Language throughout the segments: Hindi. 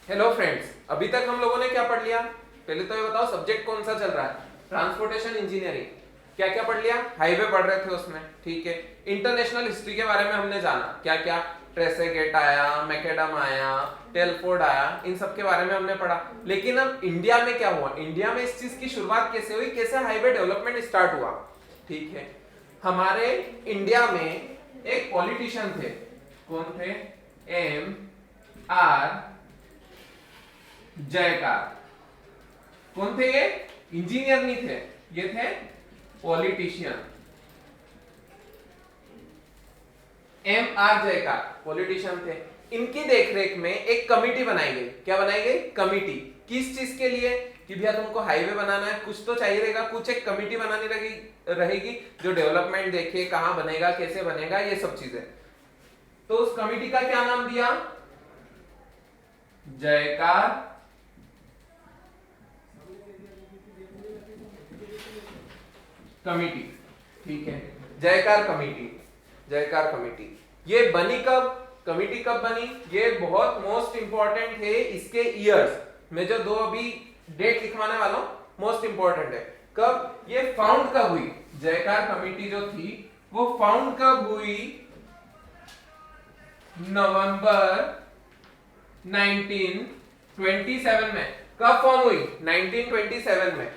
हेलो फ्रेंड्स, अभी तक हम लोगों ने क्या पढ़ लिया? पहले तो ये बताओ सब्जेक्ट कौन सा चल रहा है? Transportation engineering. क्या क्या पढ़ लिया? हाईवे पढ़ रहे थे उसमें, ठीक है। इंटरनेशनल हिस्ट्री के बारे में हमने जाना, क्या क्या ट्रेसेगेट आया, मैकेडम आया, टेलफोर्ड आया, इन सब के बारे में हमने पढ़ा। लेकिन अब इंडिया में क्या हुआ, इंडिया में इस चीज की शुरुआत कैसे हुई, कैसे हाईवे डेवलपमेंट स्टार्ट हुआ, ठीक है। हमारे इंडिया में एक पॉलिटिशियन थे, कौन थे? M.R. जयकार। कौन थे ये? इंजीनियर नहीं थे, ये थे पॉलिटिशियन। M.R. जयकार पॉलिटिशियन थे। इनकी देखरेख में एक कमिटी बनाई गई। क्या बनाई गई? कमिटी। किस चीज के लिए? कि भैया तुमको हाईवे बनाना है, कुछ तो चाहिए रहेगा, कुछ एक कमिटी बनानी रहेगी जो डेवलपमेंट देखे, कहां बनेगा, कैसे बनेगा, ये सब चीजें। तो उस कमिटी का क्या नाम दिया? जयकार कमिटी, ठीक है। जयकार कमिटी, जयकार कमिटी ये बनी कब? कमिटी कब बनी? ये बहुत मोस्ट इंपॉर्टेंट है, इसके ईयर्स में जो दो अभी डेट लिखवाने वाला हूं, मोस्ट इंपॉर्टेंट है। कब ये फाउंड कब हुई? जयकार कमिटी जो थी वो फाउंड कब हुई? नवंबर 1927 में। कब फॉर्म हुई? 1927 में।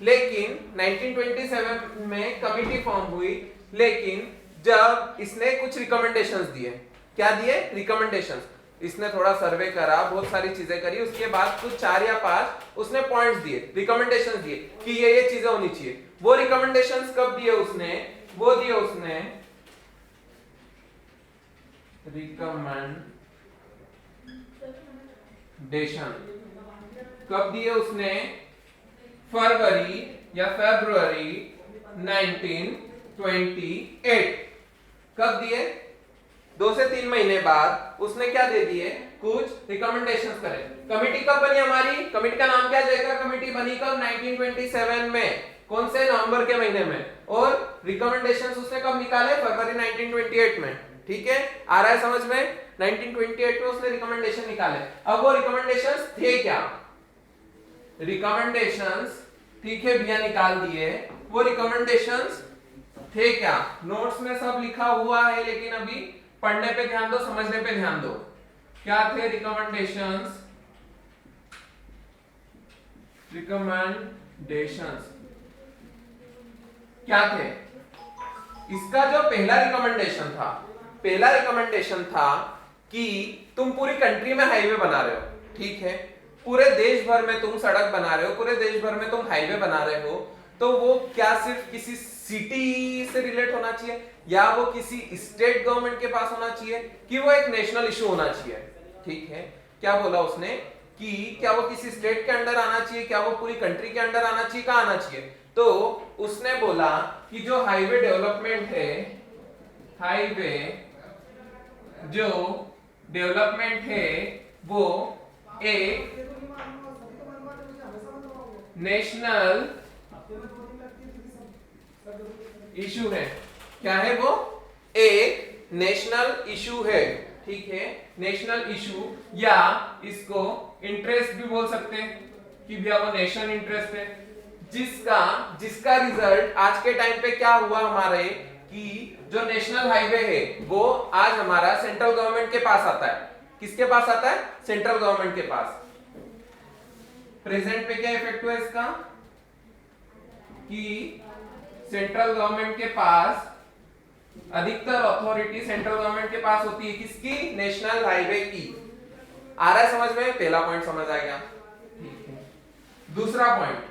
लेकिन 1927 में कमिटी फॉर्म हुई, लेकिन जब इसने कुछ रिकमेंडेशंस दिए। क्या दिए? रिकमेंडेशंस। इसने थोड़ा सर्वे करा, बहुत सारी चीजें करी, उसके बाद कुछ 4 या 5 उसने पॉइंट्स दिए, रिकमेंडेशंस दिए कि ये चीजें होनी चाहिए। वो रिकमेंडेशंस कब दिए उसने? वो दिए उसने रिकमेंडेशन। कब दिए उसने? फरवरी या फरवरी 1928। कब दिए? 2 से 3 महीने बाद उसने क्या दे दिए? कुछ रिकमेंडेशंस करे। कमिटी कब बनी हमारी? कमिटी का नाम क्या? जयकार कमिटी बनी कब? 1927 में। कौन से? नवंबर के महीने में। और रिकमेंडेशंस उसने कब निकाले? फरवरी 1928 में, ठीक है। आ रहा है समझ में? 1928 में उसने रिकमेंडेशन निकाले। अब वो रिकमेंडेशंस थे क्या? रिकमेंडेशंस, ठीक है भैया, निकाल दिए। वो रिकमेंडेशंस थे क्या? नोट्स में सब लिखा हुआ है, लेकिन अभी पढ़ने पे ध्यान दो, समझने पे ध्यान दो। क्या थे रिकमेंडेशंस? रिकमेंडेशंस क्या थे? इसका जो पहला रिकमेंडेशन था, पहला रिकमेंडेशन था कि तुम पूरी कंट्री में हाईवे बना रहे हो, ठीक है। पूरे देश भर में तुम सड़क बना रहे हो, पूरे देश भर में तुम हाईवे बना रहे हो, तो वो क्या सिर्फ किसी सिटी से रिलेट होना चाहिए, या वो किसी स्टेट गवर्नमेंट के पास होना चाहिए, कि वो एक नेशनल इशू होना चाहिए, ठीक है। क्या बोला उसने? कि क्या वो किसी स्टेट के अंडर आना चाहिए, क्या वो पूरी कंट्री के अंडर आना चाहिए, कहां आना चाहिए? तो उसने बोला कि जो हाईवे डेवलपमेंट है, हाईवे जो डेवलपमेंट है वो एक नेशनल इशू है। क्या है वो? एक नेशनल इशू है, ठीक है। नेशनल इशू, या इसको इंटरेस्ट भी बोल सकते हैं कि भैया वो नेशनल इंटरेस्ट है, जिसका रिजल्ट आज के टाइम पे क्या हुआ हमारे, कि जो नेशनल हाईवे है वो आज हमारा सेंट्रल गवर्नमेंट के पास आता है। किसके पास आता है? सेंट्रल गवर्नमेंट के पास। प्रेजेंट पे क्या इफेक्ट हुआ इसका? कि सेंट्रल गवर्नमेंट के पास अधिकतर अथॉरिटी सेंट्रल गवर्नमेंट के पास होती है, किसकी? नेशनल हाईवे की। आ रहा है समझ में? पहला पॉइंट समझ आ गया, ठीक है। दूसरा पॉइंट,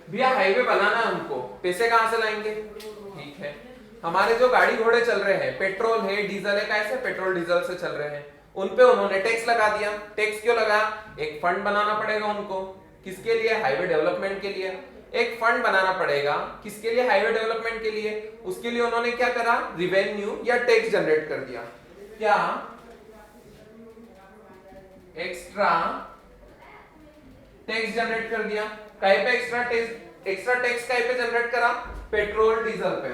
भैया हाईवे बनाना है हमको, पैसे कहां से लाएंगे? ठीक है, हमारे जो गाड़ी घोड़े चल रहे हैं, पेट्रोल है, डीजल है, कैसे? पेट्रोल डीजल से चल रहे हैं, उन पे उन्होंने टैक्स लगा दिया। टैक्स क्यों लगा? एक फंड बनाना पड़ेगा उनको। किसके लिए? हाईवे डेवलपमेंट के लिए। एक फंड बनाना पड़ेगा, किसके लिए? हाईवे डेवलपमेंट के लिए। उसके लिए उन्होंने क्या करा? रिवेन्यू या टैक्स जनरेट कर दिया। क्या? एक्स्ट्रा टैक्स जनरेट कर दिया। कहीं पे एक्स्ट्रा टैक्स कहीं पे जनरेट करा? पेट्रोल डीजल पे,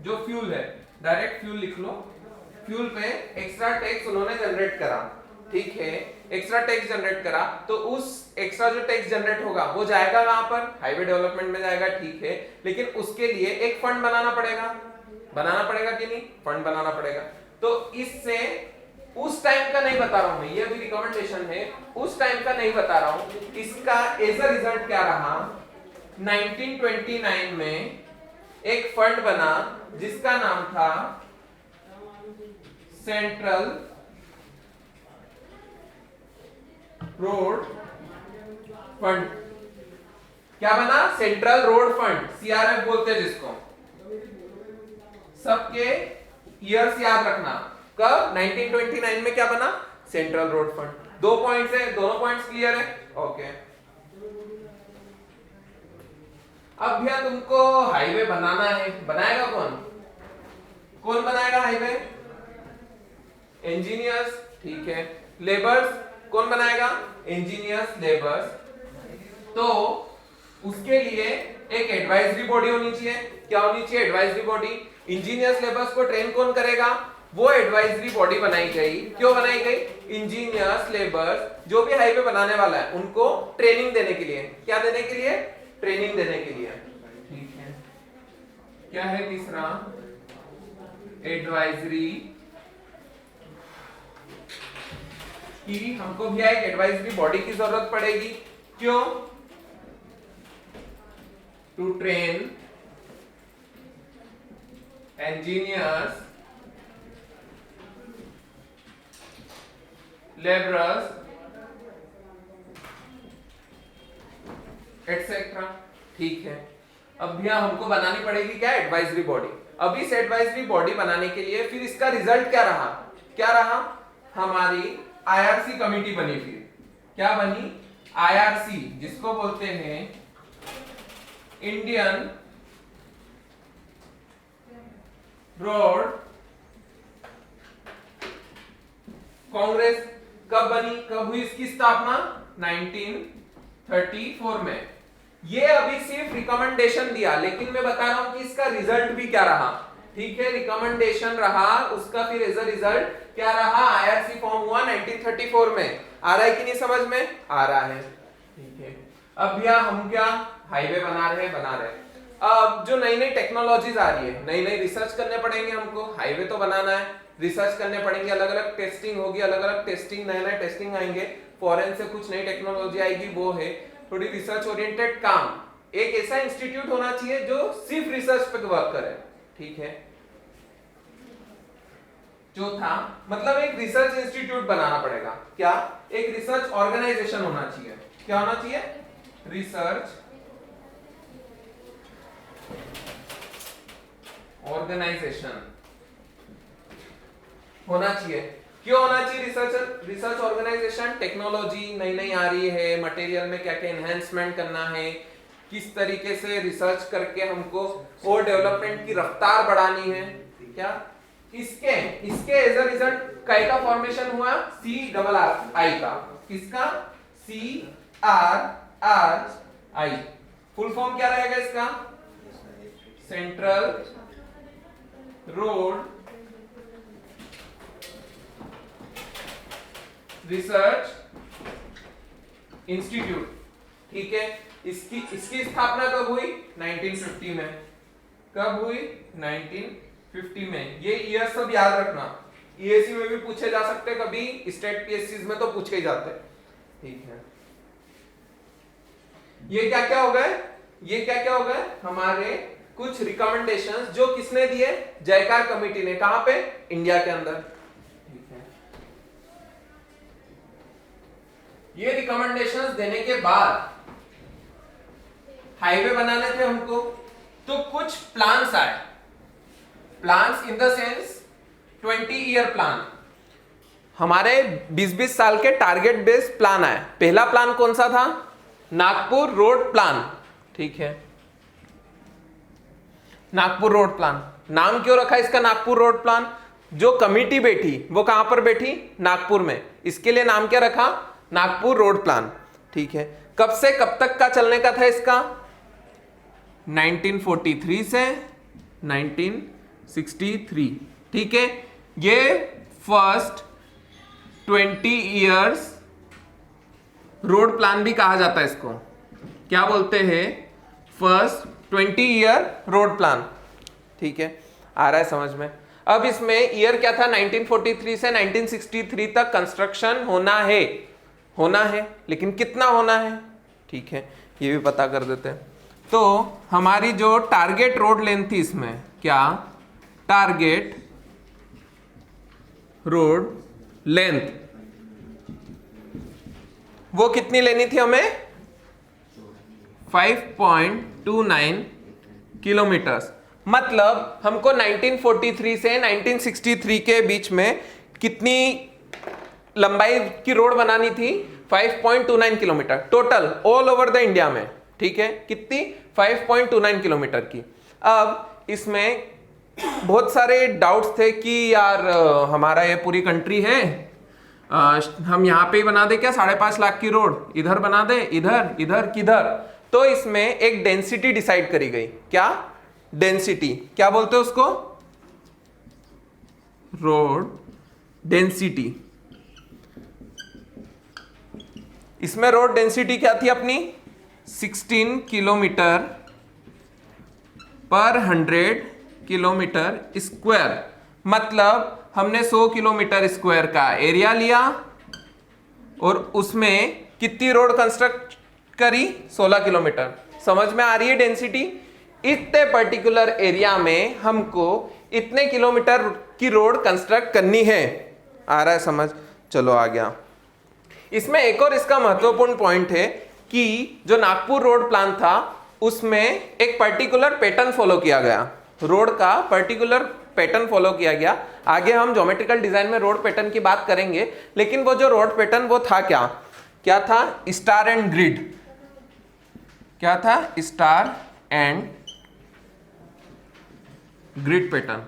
जो फ्यूल है, डायरेक्ट फ्यूल लिख लो, फ्यूल पे एक्स्ट्रा टैक्स उन्होंने जनरेट करा, ठीक है, एक्स्ट्रा टैक्स जनरेट करा, तो उस एक्स्ट्रा जो टैक्स जनरेट होगा वो जाएगा कहां पर, हाईवे डेवलपमेंट में जाएगा, ठीक है। लेकिन उसके लिए एक फंड बनाना पड़ेगा कि नहीं, फंड बनाना पड़ेगा। तो इससे उस टाइम का नहीं बता रहा हूं मैं, ये भी रिकमेंडेशन है, उस टाइम का नहीं बता रहा हूं। इसका एज अ रिजल्ट क्या रहा, 1929 में एक फंड बना जिसका नाम था सेंट्रल रोड फंड। क्या बना, सेंट्रल रोड फंड, सीआरएफ बोलते हैं जिसको। सबके ईयर्स याद रखना, कब, 1929 में क्या बना, सेंट्रल रोड फंड। 2 पॉइंट्स है, दोनों पॉइंट्स क्लियर है, ओके। अब भैया तुमको हाईवे बनाना है, बनाएगा कौन बनाएगा हाईवे, इंजीनियर्स, ठीक है। लेबर्स कौन बनाएगा, इंजीनियर्स, लेबर्स। तो उसके लिए एक एडवाइजरी बॉडी होनी चाहिए, क्या होनी चाहिए, एडवाइजरी बॉडी। इंजीनियर्स लेबर्स को ट्रेन कौन करेगा, वो एडवाइजरी बॉडी बनाई गई, क्यों बनाई गई, इंजीनियर्स लेबर्स जो भी हाईवे बनाने वाला है उनको ट्रेनिंग देने के लिए, क्या देने के लिए, ट्रेनिंग देने के लिए, ठीक है। क्या है तीसरा, एडवाइजरी की, हमको भी एक एडवाइजरी बॉडी की जरूरत पड़ेगी, क्यों, to train engineers, laborers, etc. ठीक है। अब भैया हमको बनानी पड़ेगी क्या, एडवाइजरी बॉडी। अब इस एडवाइजरी बॉडी बनाने के लिए फिर इसका रिजल्ट क्या रहा, हमारी आईआरसी कमेटी बनी, फिर क्या बनी, आईआरसी, जिसको बोलते हैं इंडियन रोड कांग्रेस। कब बनी, कब हुई इसकी स्थापना, 1934 में। ये अभी सिर्फ रिकमेंडेशन दिया, लेकिन मैं बता रहा हूं कि इसका रिजल्ट भी क्या रहा, ठीक है। रिकमेंडेशन रहा, उसका फिर एज अ रिजल्ट क्या रहा, आईआरसी फॉर्म हुआ 1934 में। आ रहा है कि नहीं समझ में, आ रहा है, ठीक है। अब भैया हम क्या हाईवे बना रहे हैं। अब जो नई नई टेक्नोलॉजीज आ रही है, नई नई रिसर्च करने पड़ेंगे हमको, हाईवे तो बनाना है, रिसर्च करने पड़ेंगे, अलग अलग टेस्टिंग होगी, अलग अलग टेस्टिंग, नए नए टेस्टिंग आएंगे, फॉरेन से कुछ नई टेक्नोलॉजी आएगी, वो है थोड़ी रिसर्च ओरिएंटेड काम। एक ऐसा इंस्टीट्यूट होना चाहिए जो सिर्फ रिसर्च पे वर्क करे, ठीक है। चौथा, मतलब एक रिसर्च इंस्टीट्यूट बनाना पड़ेगा, क्या, एक रिसर्च ऑर्गेनाइजेशन होना चाहिए, क्या होना चाहिए, रिसर्च ऑर्गेनाइजेशन होना चाहिए। क्यों होना चाहिए रिसर्च ऑर्गेनाइजेशन, टेक्नोलॉजी नई नई आ रही है, मटेरियल में क्या क्या एनहांसमेंट करना है, किस तरीके से रिसर्च करके हमको और डेवलपमेंट की रफ्तार बढ़ानी है, क्या, इसके एज अ रिजल्ट काय का फॉर्मेशन हुआ, CRRI का, किसका, CRRI। फुल फॉर्म क्या रहेगा इसका, सेंट्रल रोड रिसर्च इंस्टीट्यूट, ठीक है। इसकी स्थापना कब हुई, 1950 में। कब हुई, 1950 में। ये ईयर सब याद रखना, ईएसी में भी पूछे जा सकते, कभी स्टेट पीएससी में तो पूछे ही जाते, ठीक है। ये क्या क्या हो गए, हमारे कुछ रिकमेंडेशंस जो किसने दिए, जयकार कमेटी ने, कहां पे, इंडिया के अंदर, ठीक है। ये रिकमेंडेशंस देने के बाद हाईवे बनाने थे हमको, तो कुछ प्लान्स आए, plans in the sense 20 year plan, हमारे 20-20 साल के टारगेट बेस्ड प्लान आए। पहला प्लान कौन सा था, नागपुर रोड प्लान, ठीक है। नागपुर रोड प्लान, नाम क्यों रखा इसका नागपुर रोड प्लान, जो कमिटी बैठी वो कहां पर बैठी, नागपुर में, इसके लिए नाम क्या रखा, नागपुर रोड प्लान, ठीक है। कब से कब तक का चलने का था इसका, 1943 से 1963, ठीक है। ये फर्स्ट 20 ईयर्स रोड प्लान भी कहा जाता है इसको। क्या बोलते हैं? First 20 year road plan. ठीक है, आ रहा है समझ में? अब इसमें ईयर क्या था? 1943 से 1963 तक कंस्ट्रक्शन होना है, लेकिन कितना होना है? ठीक है, ये भी पता कर देते हैं। तो हमारी जो टारगेट रोड लेंथ थी इसमें, क्या टारगेट रोड लेंथ, वो कितनी लेनी थी हमें? 5.29 किलोमीटर्स। मतलब हमको 1943 से 1963 के बीच में कितनी लंबाई की रोड बनानी थी? 5.29 kilometre total all over the India में। ठीक है, कितनी? 5.29 किलोमीटर की। अब इसमें बहुत सारे डाउट्स थे कि यार हमारा ये पूरी कंट्री है, हम यहाँ पे ही बना दे क्या 5.5 लाख की रोड? इधर बना दे, इधर किधर? तो इसमें एक डेंसिटी डिसाइड करी गई। क्या डेंसिटी? क्या बोलते हैं उसको? Road density. इसमें रोड डेंसिटी क्या थी अपनी? 16 किलोमीटर पर 100 किलोमीटर स्क्वायर। मतलब हमने 100 किलोमीटर स्क्वायर का एरिया लिया और उसमें कितनी रोड कंस्ट्रक्ट करी? 16 किलोमीटर। समझ में आ रही है डेंसिटी? इतने पर्टिकुलर एरिया में हमको इतने किलोमीटर की रोड कंस्ट्रक्ट करनी है। आ रहा है समझ? चलो आ गया। इसमें एक और इसका महत्वपूर्ण पॉइंट है कि जो नागपुर रोड प्लान था उसमें एक पर्टिकुलर पैटर्न फॉलो किया गया। रोड का पर्टिकुलर पैटर्न फॉलो किया गया। आगे हम ज्योमेट्रिकल डिजाइन में रोड पैटर्न की बात करेंगे, लेकिन वो जो रोड पैटर्न वो था क्या था? Star and grid. क्या था? Star and grid pattern.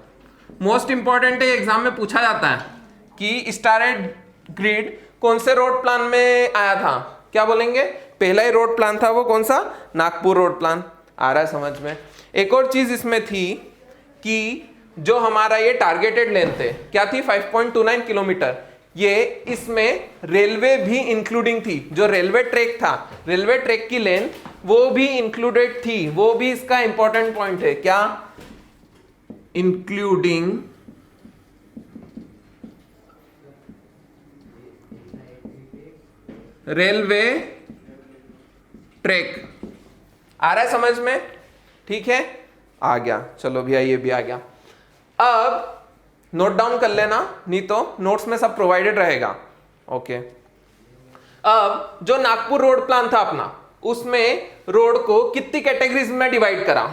Most important है, एग्जाम में पूछा जाता है कि स्टार एंड ग्रिड कौन से रोड प्लान में आया था? क्या बोलेंगे? पहला ही रोड प्लान था वो कौन सा? Nagpur road plan. आ रहा है समझ में? एक और चीज इसमें थी कि जो हमारा ये टारगेटेड लेंथ है, क्या थी? 5.29 किलोमीटर। ये इसमें रेलवे भी इंक्लूडिंग थी। जो रेलवे ट्रैक था, रेलवे ट्रैक की लेंथ वो भी इंक्लूडेड थी। वो भी इसका इंपॉर्टेंट पॉइंट है। क्या? Including railway track. आ रहा है समझ में? ठीक है, आ गया। चलो भैया ये भी आ गया। अब नोट डाउन कर लेना, नहीं तो नोट्स में सब प्रोवाइडेड रहेगा। ओके। अब जो नागपुर रोड प्लान था अपना, उसमें रोड को कितनी कैटेगरीज में डिवाइड करा?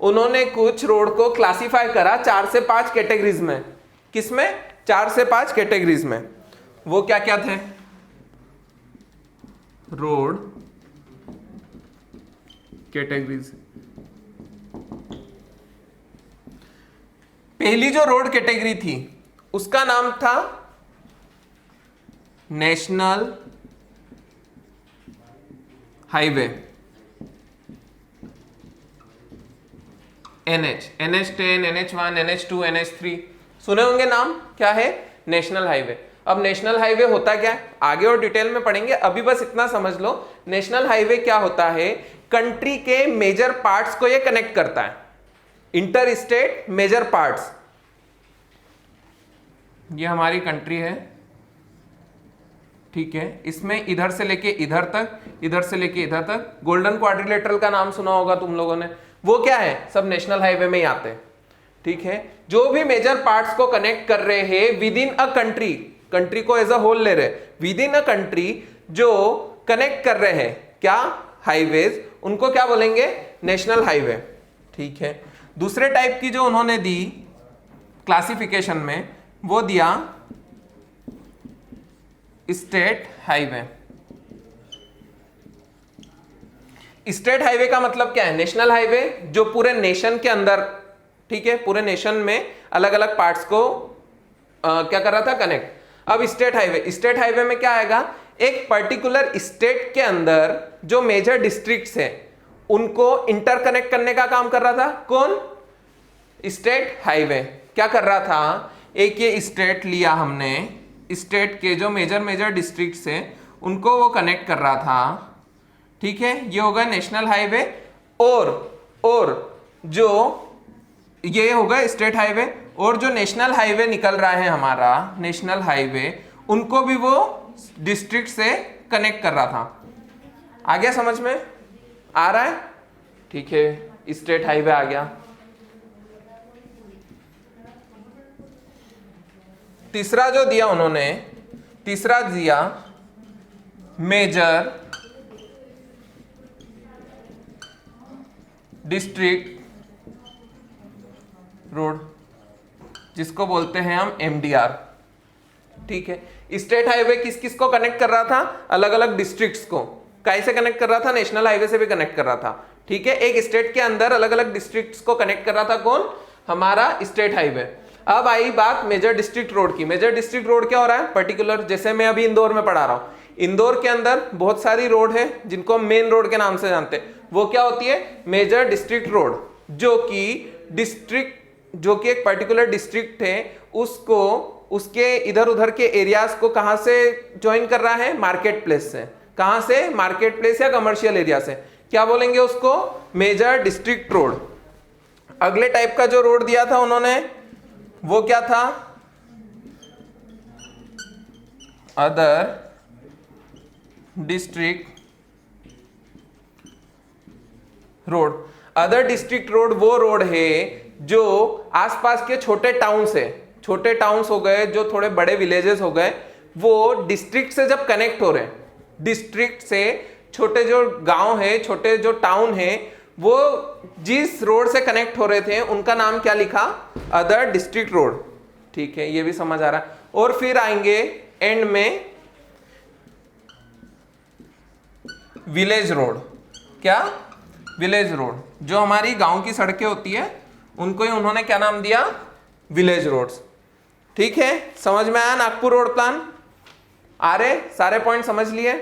उन्होंने कुछ रोड को क्लासिफाई करा 4 से 5 कैटेगरीज में। किसमें? 4 से 5 कैटेगरीज में। वो क्या क्या थे? Road categories. पहली जो रोड कैटेगरी थी उसका नाम था national highway. NH10, NH1, NH2, NH3 सुने होंगे नाम। क्या है? National highway. अब नेशनल हाईवे होता क्या है आगे और डिटेल में पढ़ेंगे, अभी बस इतना समझ लो। नेशनल हाईवे क्या होता है? कंट्री के मेजर पार्ट्स को ये कनेक्ट करता है। Interstate major parts. ये हमारी कंट्री है, ठीक है। इसमें इधर से लेके इधर तक, इधर से लेके इधर तक, गोल्डन क्वाड्रिलेटरल का नाम सुना होगा तुम लोगों ने। वो क्या है? सब नेशनल हाईवे में ही आते हैं, ठीक है। जो भी मेजर पार्ट्स को कनेक्ट कर रहे हैं with in a country, country को एज अ होल ले रहे, विद इन अ कंट्री जो कनेक्ट कर रहे हैं क्या? हाईवेज, उनको क्या बोलेंगे? नेशनल हाईवे, ठीक है। दूसरे टाइप की जो उन्होंने दी क्लासिफिकेशन में, वो दिया स्टेट हाईवे। स्टेट हाईवे का मतलब क्या है? नेशनल हाईवे जो पूरे नेशन के अंदर, ठीक है, पूरे नेशन में अलग अलग पार्ट्स को क्या कर रहा था? कनेक्ट। अब स्टेट हाईवे, स्टेट हाईवे में क्या आएगा? एक पर्टिकुलर स्टेट के अंदर जो मेजर डिस्ट्रिक्ट्स हैं उनको इंटरकनेक्ट करने का काम कर रहा था। कौन? State highway. क्या कर रहा था? एक ये स्टेट लिया हमने, स्टेट के जो मेजर डिस्ट्रिक्ट है उनको वो कनेक्ट कर रहा था, ठीक है। ये होगा नेशनल हाईवे, और जो ये होगा स्टेट हाईवे, और जो नेशनल हाईवे निकल रहा है हमारा नेशनल हाईवे, उनको भी वो डिस्ट्रिक्ट से कनेक्ट कर रहा था। आ गया समझ में? आ रहा है? ठीक है, स्टेट हाईवे आ गया। तीसरा जो दिया उन्होंने, तीसरा दिया मेजर डिस्ट्रिक्ट रोड, जिसको बोलते हैं हम एमडीआर, ठीक है। स्टेट हाईवे किस किस को कनेक्ट कर रहा था? अलग अलग डिस्ट्रिक्ट्स को। कैसे कनेक्ट कर रहा था? नेशनल हाईवे से भी कनेक्ट कर रहा था, ठीक है। एक स्टेट के अंदर अलग अलग डिस्ट्रिक्ट्स को कनेक्ट कर रहा था कौन? हमारा स्टेट हाईवे। अब आई बात मेजर डिस्ट्रिक्ट रोड की। मेजर डिस्ट्रिक्ट रोड क्या हो रहा है? पर्टिकुलर, जैसे मैं अभी इंदौर में पढ़ा रहा हूं, इंदौर के अंदर बहुत सारी रोड है जिनको हम मेन रोड के नाम से जानते हैं। वो क्या होती है? मेजर डिस्ट्रिक्ट रोड, जो कि एक पर्टिकुलर डिस्ट्रिक्ट है, उसको उसके इधर उधर के एरियाज को कहां से ज्वाइन कर रहा है? मार्केट प्लेस से। कहां से? मार्केट प्लेस या कमर्शियल एरिया से। क्या बोलेंगे उसको? Major district road. अगले टाइप का जो रोड दिया था उन्होंने, वो क्या था? Other district road. Other district road वो रोड है जो आसपास के छोटे टाउन्स है, छोटे टाउन्स हो गए, जो थोड़े बड़े विलेजेस हो गए, वो डिस्ट्रिक्ट से जब कनेक्ट हो रहे हैं, डिस्ट्रिक्ट से छोटे जो गांव है, छोटे जो टाउन है, वो जिस रोड से कनेक्ट हो रहे थे उनका नाम क्या लिखा? अदर डिस्ट्रिक्ट रोड, ठीक है। ये भी समझ आ रहा है। और फिर आएंगे एंड में विलेज रोड। क्या? Village road. जो हमारी गांव की सड़कें होती है उनको ही उन्होंने क्या नाम दिया? विलेज रोड्स, ठीक है। समझ में आया नागपुर रोड प्लान? आ रहे? सारे पॉइंट समझ लिए?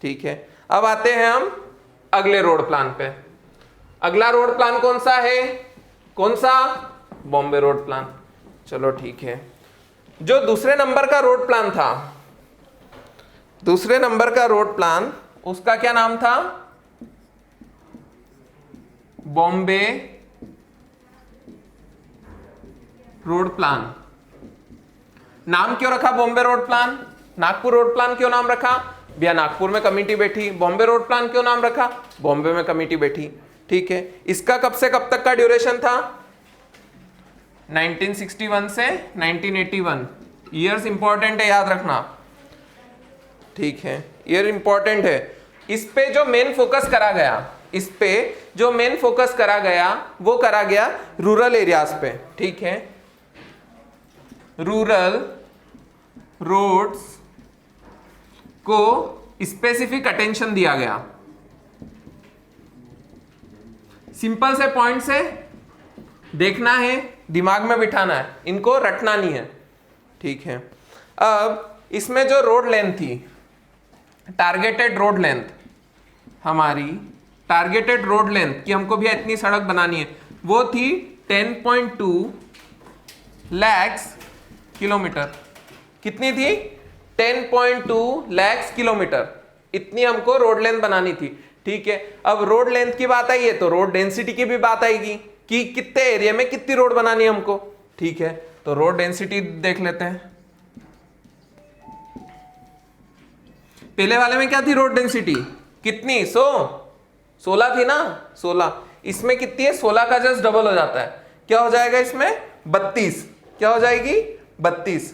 ठीक है। अब आते हैं हम अगले रोड प्लान पे। अगला रोड प्लान कौन सा है? कौन सा? Bombay road plan. चलो ठीक है। जो दूसरे नंबर का रोड प्लान था, दूसरे नंबर का रोड प्लान, उसका क्या नाम था? Bombay road plan. नाम क्यों रखा Bombay road plan? Nagpur road plan क्यों नाम रखा? भैया नागपुर में कमेटी बैठी। बॉम्बे रोड प्लान क्यों नाम रखा? बॉम्बे में कमेटी बैठी, ठीक है। इसका कब से कब तक का ड्यूरेशन था? 1961 से 1981। ईयर्स इंपॉर्टेंट है, याद रखना, ठीक है। ईयर इंपॉर्टेंट है। इस पे जो मेन फोकस करा गया, इस पे जो मेन फोकस करा गया वो करा गया रूरल एरियाज पे, ठीक है। रूरल रोड्स को स्पेसिफिक अटेंशन दिया गया। सिंपल से पॉइंट से देखना है, दिमाग में बिठाना है, इनको रटना नहीं है, ठीक है। अब इसमें जो रोड लेंथ थी, टारगेटेड रोड लेंथ, हमारी टारगेटेड रोड लेंथ कि हमको भी इतनी सड़क बनानी है, वो थी 10.2 लाख किलोमीटर। कितनी थी? 10.2 लाख किलोमीटर। इतनी हमको रोड लेंथ बनानी थी, ठीक है। अब रोड लेंथ की बात आई है तो रोड डेंसिटी की भी बात आएगी कि कितने एरिया में कितनी रोड बनानी है हमको, ठीक है। तो रोड डेंसिटी देख लेते हैं। पहले वाले में क्या थी रोड डेंसिटी? कितनी? 16 थी ना, 16। इसमें कितनी है? 16 का जस्ट डबल हो जाता है। क्या हो जाएगा इसमें? 32। क्या हो जाएगी? 32,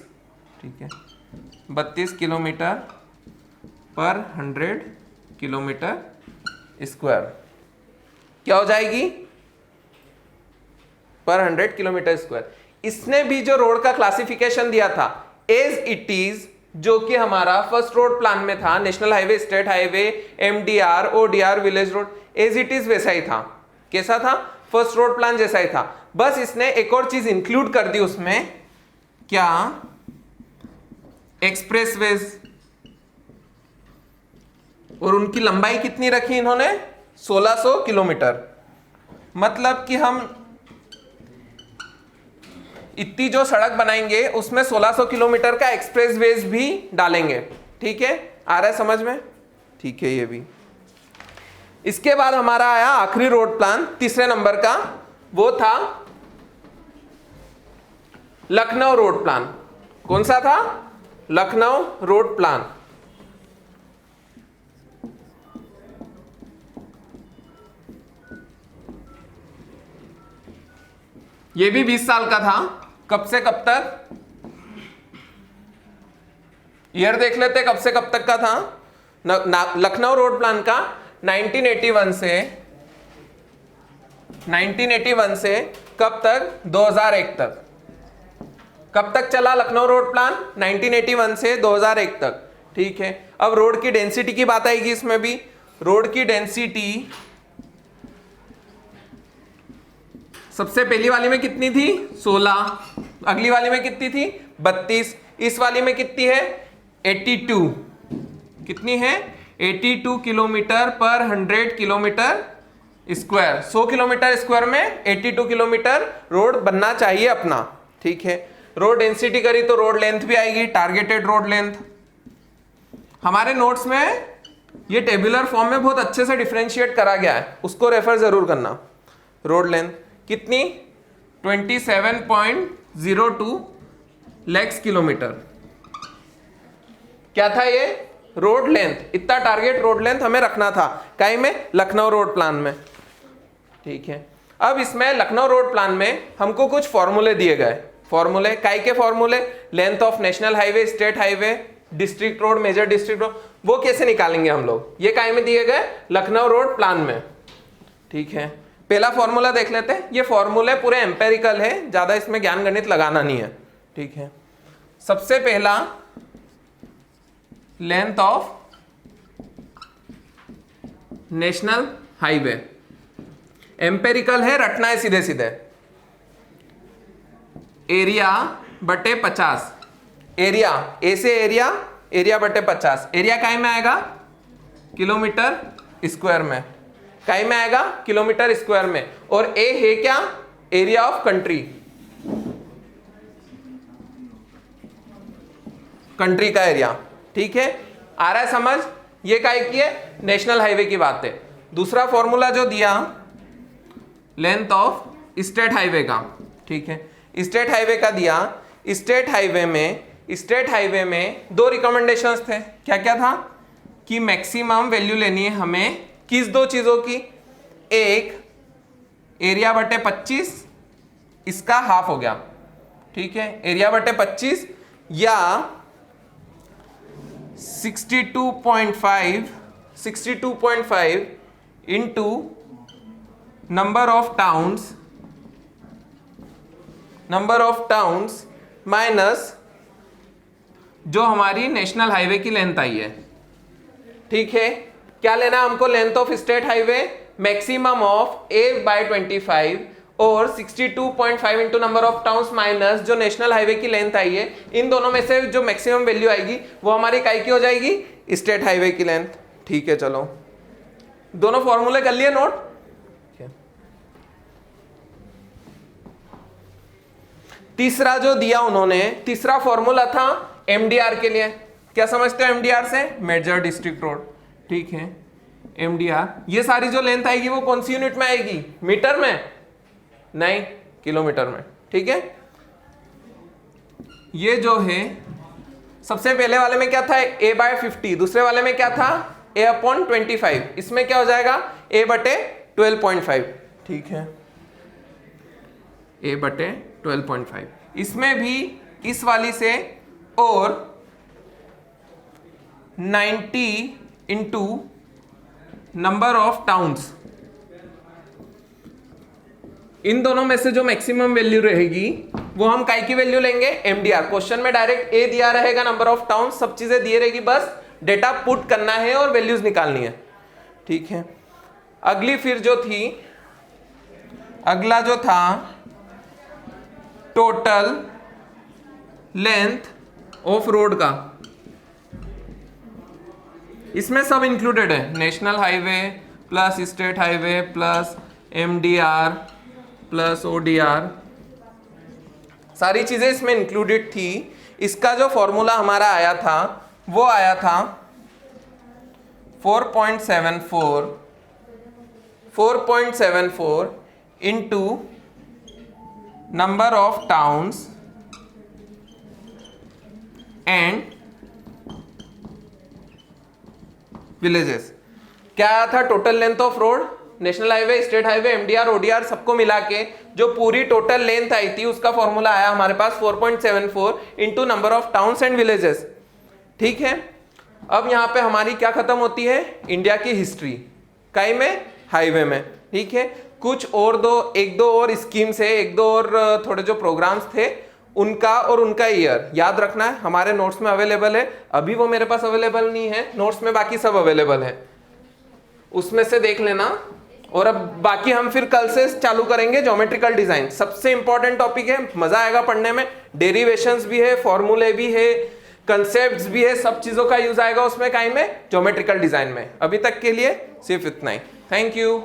ठीक है। 32 किलोमीटर पर 100 किलोमीटर स्क्वायर। क्या हो जाएगी? पर 100 किलोमीटर स्क्वायर। इसने भी जो रोड का क्लासिफिकेशन दिया था एज इट इज, जो कि हमारा फर्स्ट रोड प्लान में था, national highway, state highway, MDR, ODR, village road, as it is वैसा ही था। कैसा था? फर्स्ट रोड प्लान जैसा ही था। बस इसने एक और चीज इंक्लूड कर दी उसमें। क्या? एक्सप्रेसवेज। और उनकी लंबाई कितनी रखी इन्होंने? 1600 किलोमीटर। मतलब कि हम इतनी जो सड़क बनाएंगे उसमें 1600 किलोमीटर का एक्सप्रेस वेज भी डालेंगे। ठीक है, आ रहा है समझ में? ठीक है, ये भी। इसके बाद हमारा आया आखिरी रोड प्लान तीसरे नंबर का, वो था लखनऊ रोड प्लान। कौन सा था? Lucknow road plan. ये भी 20 साल का था। कब से कब तक? ईयर देख लेते कब से कब तक का था। लखनऊ रोड प्लान का 1981 से कब तक? 2001 तक। कब तक चला लखनऊ रोड प्लान? 1981 से 2001 तक। ठीक है, अब रोड की डेंसिटी की बात आएगी इसमें भी। रोड की डेंसिटी सबसे पहली वाली में कितनी थी? 16। अगली वाली में कितनी थी? 32। इस वाली में कितनी है? 82। कितनी है? 82 किलोमीटर पर 100 किलोमीटर स्क्वायर। 100 किलोमीटर स्क्वायर में 82 किलोमीटर रोड बनना चाहिए अपना। ठीक है, रोड डेंसिटी करी तो रोड लेंथ भी आएगी, टारगेटेड रोड लेंथ। हमारे नोट्स में ये टेबुलर फॉर्म में बहुत अच्छे से डिफरेंशिएट करा गया है, उसको रेफर जरूर करना। रोड लेंथ कितनी? 27.02 लैक्स किलोमीटर। क्या था ये? Road length. इतना टारगेट रोड लेंथ हमें रखना था कहीं में? लखनऊ रोड प्लान में। ठीक है, अब इसमें लखनऊ रोड प्लान में हमको कुछ फॉर्मूले दिए गए। फॉर्मूले काय के? फॉर्मूले length of national highway, state highway, district road, major district road, वो कैसे निकालेंगे हम लोग? ये काय में दिए गए? लखनऊ रोड प्लान में। ठीक है, पहला फॉर्मूला देख लेते हैं। ये फॉर्मूले पूरे एम्पेरिकल है, ज्यादा इसमें ज्ञान गणित लगाना नहीं है। ठीक है, सबसे पहला length of national highway, empirical है, रटना है सीधे सीधे। एरिया बटे 50। एरिया, ए से एरिया, एरिया बटे 50। एरिया काय में आएगा? किलोमीटर स्क्वायर में। काय में आएगा? किलोमीटर स्क्वायर में। और ए है क्या? एरिया ऑफ कंट्री, कंट्री का एरिया। ठीक है, आ रहा है समझ? ये काय की है? नेशनल हाईवे की बात है। दूसरा फॉर्मूला जो दिया लेंथ ऑफ स्टेट हाईवे का। ठीक है, स्टेट हाईवे का दिया। स्टेट हाईवे में दो रिकमेंडेशंस थे। क्या क्या था? कि मैक्सिमम वैल्यू लेनी है हमें किस दो चीजों की? एक एरिया बटे 25, इसका हाफ हो गया। ठीक है, एरिया बटे 25 या 62.5 into number of towns minus जो हमारी नेशनल हाईवे की लेंथ आई है। ठीक है, क्या लेना है हमको? Length of state highway, maximum of A/25 और 62.5 into number of towns minus जो नेशनल हाईवे की लेंथ आई है। इन दोनों में से जो मैक्सिमम वैल्यू आएगी वो हमारी काय की हो जाएगी? स्टेट हाईवे की लेंथ। ठीक है, चलो दोनों फॉर्मूले कर लिए नोट। तीसरा जो दिया उन्होंने, तीसरा फॉर्मूला था एमडीआर के लिए। क्या समझते हो एमडीआर से? Major district road. ठीक है, एमडीआर, ये सारी जो लेंथ आएगी वो कौन सी यूनिट में आएगी? मीटर में? नहीं, किलोमीटर में। ठीक है, ये जो है सबसे पहले वाले में क्या था? A/50। दूसरे वाले में क्या था? A/25। इसमें क्या हो जाएगा? A/12.5। ठीक है, A/12.5। इसमें भी इस वाली से और 90 इंटू नंबर ऑफ टाउन्स, इन दोनों में से जो मैक्सिमम वैल्यू रहेगी वो हम काय की वैल्यू लेंगे? एमडीआर। क्वेश्चन में डायरेक्ट ए दिया रहेगा, नंबर ऑफ टाउन, सब चीजें दिए रहेगी, बस डेटा पुट करना है और वैल्यूज निकालनी है। ठीक है, अगली फिर जो थी, अगला जो था टोटल लेंथ ऑफ रोड का। इसमें सब इंक्लूडेड है, national highway plus state highway plus MDR plus ODR सारी चीजें इसमें इंक्लूडेड थी। इसका जो फॉर्मूला हमारा आया था वो आया था 4.74 into number of towns and villages। क्या आया था total length of road, national highway, state highway, MDR, ODR सबको मिला के जो पूरी टोटल लेंथ आई थी उसका फॉर्मूला आया हमारे पास 4.74 into number of towns and villages. ठीक है, अब यहाँ पे हमारी क्या खत्म होती है, इंडिया की हिस्ट्री, काई में, हाईवे में। ठीक है, कुछ और एक दो और स्कीम्स है, एक दो और थोड़े जो प्रोग्राम्स थे उनका और उनका ईयर याद रखना है, हमारे नोट्स में अवेलेबल है। अभी वो मेरे पास अवेलेबल नहीं है नोट्स में, बाकी सब अवेलेबल है, उसमें से देख लेना। और अब बाकी हम फिर कल से चालू करेंगे ज्योमेट्रिकल डिजाइन, सबसे इंपॉर्टेंट टॉपिक है, मजा आएगा पढ़ने में। डेरिवेशंस भी है, फॉर्मूले भी है, कंसेप्ट्स भी है, सब चीजों का यूज आएगा उसमें, काई में, ज्योमेट्रिकल डिजाइन में। अभी तक के लिए सिर्फ इतना ही। Thank you.